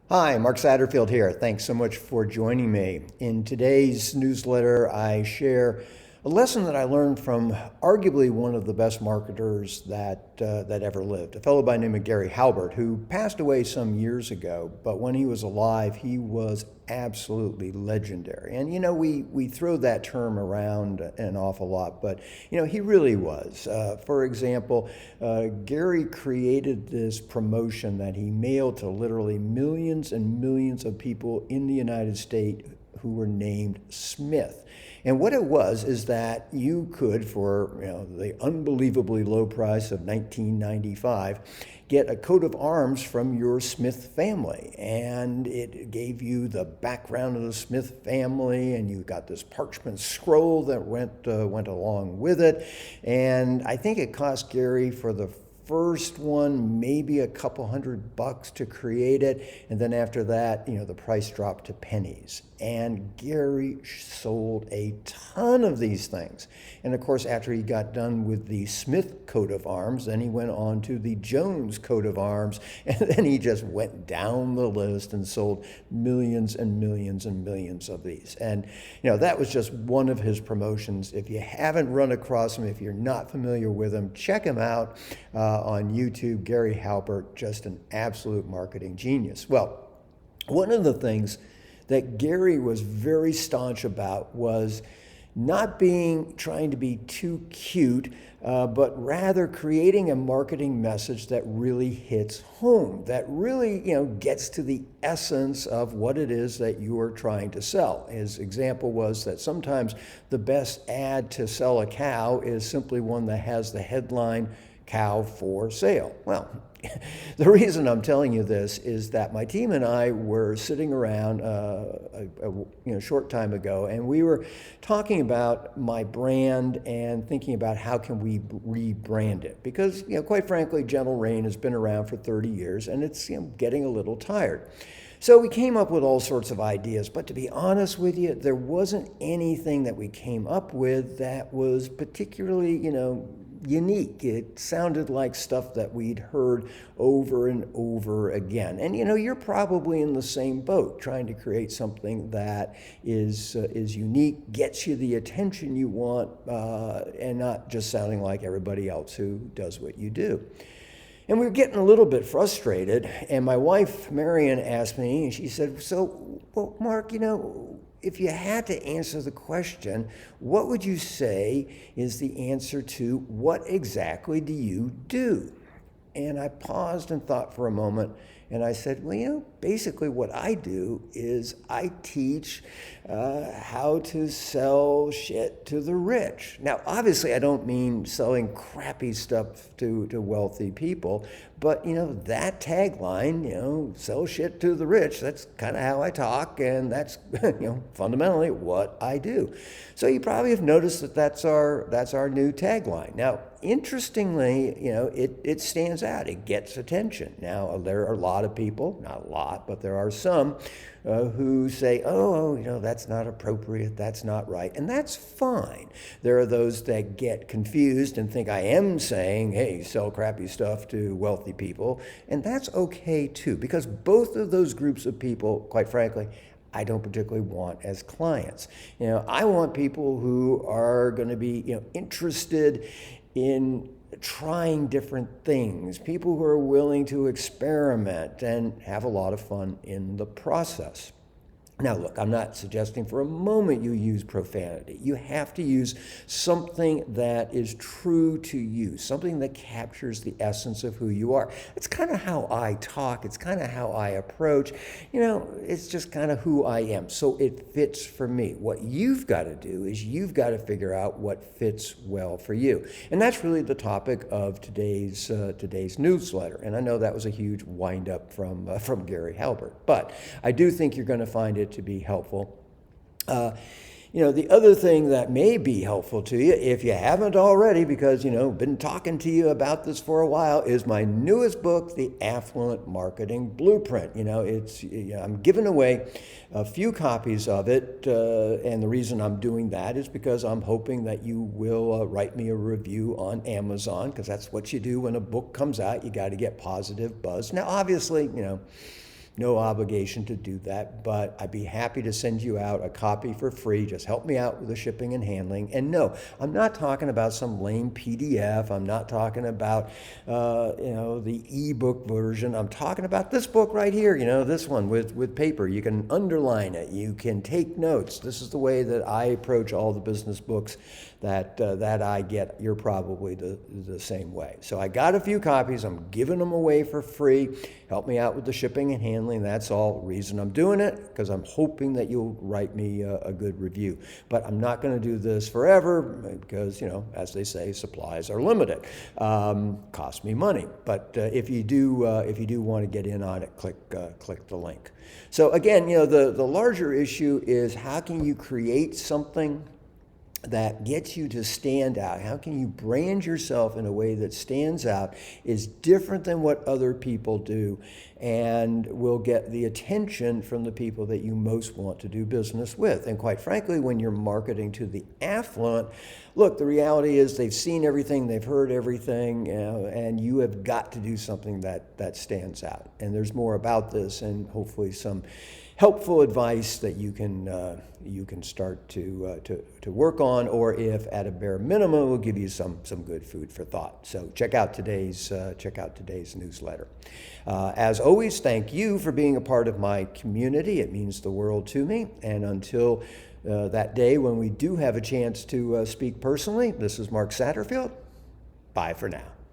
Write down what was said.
Hi, Mark Satterfield here. Thanks so much for joining me. In today's newsletter, I share a lesson that I learned from arguably one of the best marketers that ever lived, a fellow by the name of Garry Halbert, who passed away some years ago. But when he was alive, he was absolutely legendary. And we throw that term around an awful lot, but he really was. For example, Garry created this promotion that he mailed to literally millions and millions of people in the United States who were named Smith. And what it was is that you could, for the unbelievably low price of $19.95, get a coat of arms from your Smith family. And it gave you the background of the Smith family, and you got this parchment scroll that went along with it. And I think it cost Garry, for the first one, maybe a couple $100 to create it, and then after that, the price dropped to pennies. And Garry sold a ton of these things. And of course, after he got done with the Smith coat of arms, then he went on to the Jones coat of arms, and then he just went down the list and sold millions and millions and millions of these. And that was just one of his promotions. If you haven't run across him, if you're not familiar with him, check him out on YouTube. Gary Halbert, just an absolute marketing genius. Well, one of the things that Garry was very staunch about was not trying to be too cute, but rather creating a marketing message that really hits home, that really, gets to the essence of what it is that you are trying to sell. His example was that sometimes the best ad to sell a cow is simply one that has the headline, "Cow for sale." Well, the reason I'm telling you this is that my team and I were sitting around a short time ago, and we were talking about my brand and thinking about how can we rebrand it. Because, quite frankly, Gentle Rain has been around for 30 years, and it's getting a little tired. So we came up with all sorts of ideas, but to be honest with you, there wasn't anything that we came up with that was particularly, unique. It sounded like stuff that we'd heard over and over again. And you're probably in the same boat, trying to create something that is unique, gets you the attention you want, and not just sounding like everybody else who does what you do. And we were getting a little bit frustrated, and my wife, Marion, asked me, and she said, well, Mark, if you had to answer the question, what would you say is the answer to what exactly do you do? And I paused and thought for a moment, and I said, well, basically what I do is I teach how to sell shit to the rich. Now, obviously, I don't mean selling crappy stuff to wealthy people, but, that tagline, sell shit to the rich, that's kind of how I talk, and that's, fundamentally what I do. So you probably have noticed that that's our new tagline. Now, interestingly, it stands out. It gets attention. Now, there are a lot of people, not a lot, but there are some who say, that's not appropriate, that's not right, and that's fine. There are those that get confused and think I am saying, hey, sell crappy stuff to wealthy people, and that's okay too, because both of those groups of people, quite frankly, I don't particularly want as clients. I want people who are going to be, interested in trying different things, people who are willing to experiment and have a lot of fun in the process. Now, look, I'm not suggesting for a moment you use profanity. You have to use something that is true to you, something that captures the essence of who you are. It's kind of how I talk. It's kind of how I approach. It's just kind of who I am. So it fits for me. What you've got to do is you've got to figure out what fits well for you. And that's really the topic of today's newsletter. And I know that was a huge wind-up from Gary Halbert. But I do think you're going to find it to be helpful. The other thing that may be helpful to you, if you haven't already, because, been talking to you about this for a while, is my newest book, The Affluent Marketing Blueprint. I'm giving away a few copies of it, and the reason I'm doing that is because I'm hoping that you will write me a review on Amazon, because that's what you do when a book comes out. You got to get positive buzz. Now, obviously, no obligation to do that, but I'd be happy to send you out a copy for free. Just help me out with the shipping and handling. And no, I'm not talking about some lame PDF. I'm not talking about, the ebook version. I'm talking about this book right here, this one with paper. You can underline it. You can take notes. This is the way that I approach all the business books that I get. You're probably the same way. So I got a few copies. I'm giving them away for free. Help me out with the shipping and handling. That's all reason I'm doing it, because I'm hoping that you'll write me a good review. But I'm not going to do this forever because, as they say, supplies are limited. Cost me money. But if you do want to get in on it, click the link. So again, the larger issue is, how can you create something that gets you to stand out? How can you brand yourself in a way that stands out, is different than what other people do, and will get the attention from the people that you most want to do business with? And quite frankly, when you're marketing to the affluent, look, the reality is they've seen everything, they've heard everything, and you have got to do something that stands out. And there's more about this, and hopefully some helpful advice that you can start to work on, or if at a bare minimum, will give you some good food for thought. So check out today's newsletter. As always, thank you for being a part of my community. It means the world to me. And until that day when we do have a chance to speak personally, this is Mark Satterfield. Bye for now.